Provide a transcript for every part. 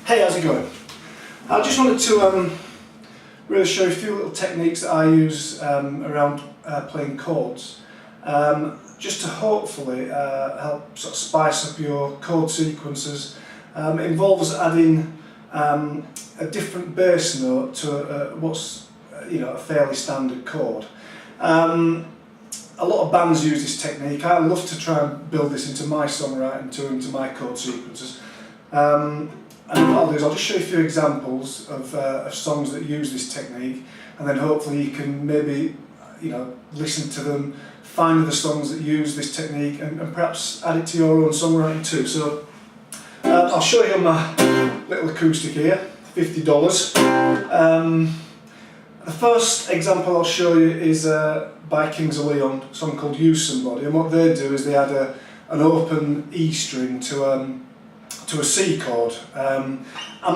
Hey, how's it going? I just wanted to really show you a few little techniques that I use around playing chords, just to hopefully help sort of spice up your chord sequences. It involves adding a different bass note to what's a fairly standard chord. A lot of bands use this technique. I love to try and build this into my songwriting, into my chord sequences. And what I'll do is I'll just show you a few examples of songs that use this technique, and then hopefully you can maybe listen to them, find the songs that use this technique, and perhaps add it to your own songwriting too. So I'll show you on my little acoustic here, $50. The first example I'll show you is by Kings of Leon, a song called Use Somebody, and what they do is they add an open E string to a C chord. I'm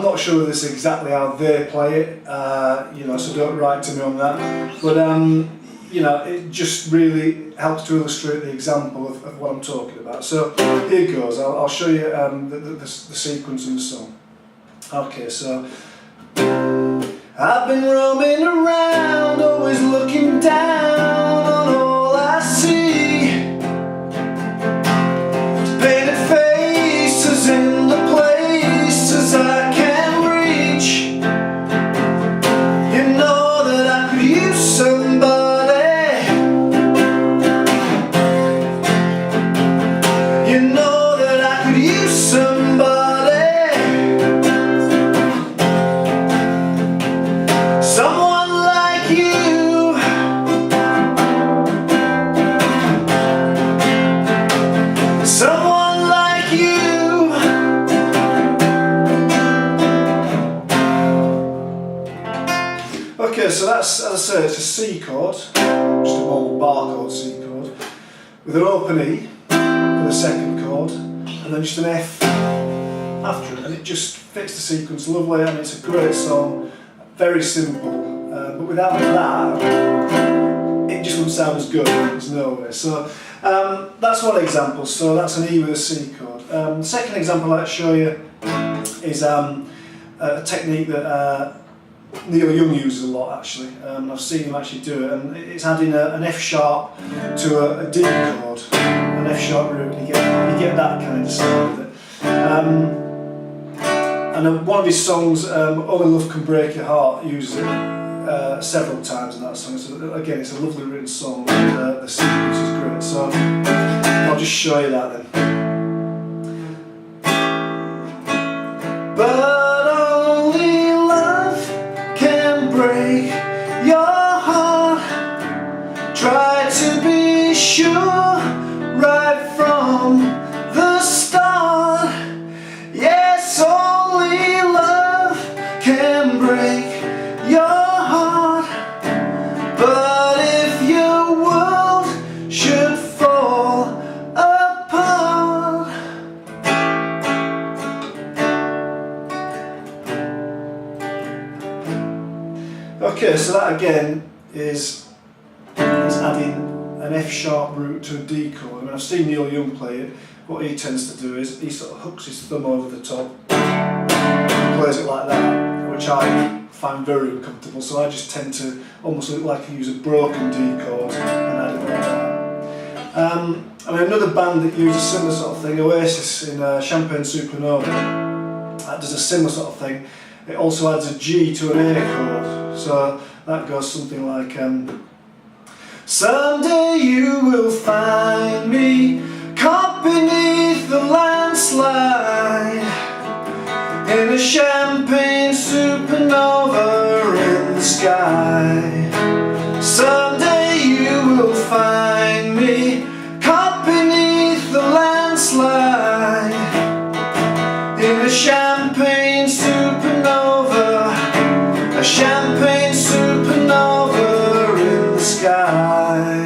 not sure this is exactly how they play it, so don't write to me on that, but it just really helps to illustrate the example of what I'm talking about. So here goes. I'll show you the sequence in the song. Okay, so I've been roaming around, always looking down on all I see. Painted faces in the places I can't reach. You know that I could use somebody. You know that I could use somebody. Someone like you. Someone like you. Okay, so that's, as I say, it's a C chord, just a normal bar chord C chord, with an open E for the second chord, and then just an F after it, and it just fits the sequence lovely, and it's a great song, very simple, but without that, it just wouldn't sound as good, there's no way. So that's one example, so that's an E with a C chord. The second example I'd like to show you is a technique that Neil Young uses a lot actually. I've seen him actually do it, and it's adding an F sharp to a D chord, an F sharp root, and you get that kind of sound with it. And one of his songs, Only Love Can Break Your Heart, uses it several times in that song. So again, it's a lovely written song, and the sequence is great. So I'll just show you that then. But only love can break your heart. Try to be sure right from the start. Yes, only love can break your heart. But if your world should fall apart, okay, so that again is adding an F sharp root to a D chord. I mean, I've seen Neil Young play it. What he tends to do is he sort of hooks his thumb over the top and plays it like that, which I find very uncomfortable, so I just tend to almost look like I use a broken D chord and add it like that. I mean, another band that uses a similar sort of thing, Oasis in Champagne Supernova, does a similar sort of thing. It also adds a G to an A chord, so that goes something like someday you will find me caught beneath the landslide in a champagne supernova in the sky. Someday you will find me caught beneath the landslide in a champagne supernova, a champagne supernova in the sky.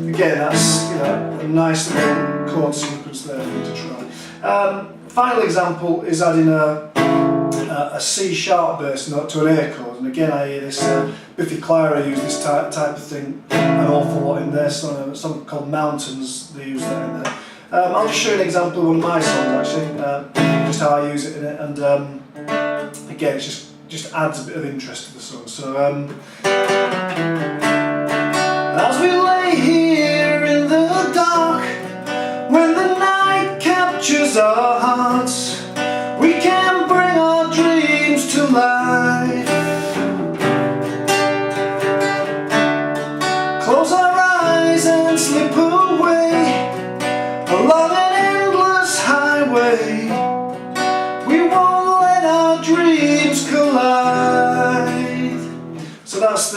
Again, that's a nice little chord sequence there for you to try. Final example is adding a a C sharp bass note to an A chord, and again I hear this, Biffy Clyro use this type of thing an awful lot in their song, a song called Mountains, they use that in there. I'll just show you an example of one of my songs actually, just how I use it in it, and again it just adds a bit of interest to the song. So as we lay here in the dark, when the night captures our hearts, we can bring our dreams to life. Close our eyes and slip away along an endless highway. We won't let our dreams collide. So that's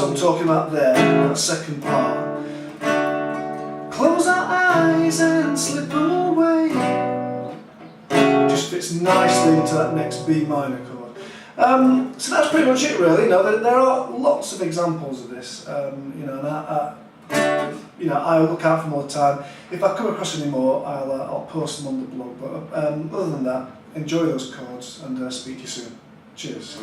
what I'm talking about there, that second part. Close our eyes and slip away. Just fits nicely into that next B minor chord. So that's pretty much it really. You know, there are lots of examples of this. You know, and I look out for them all the time. If I come across any more, I'll post them on the blog. But other than that, enjoy those chords and speak to you soon. Cheers.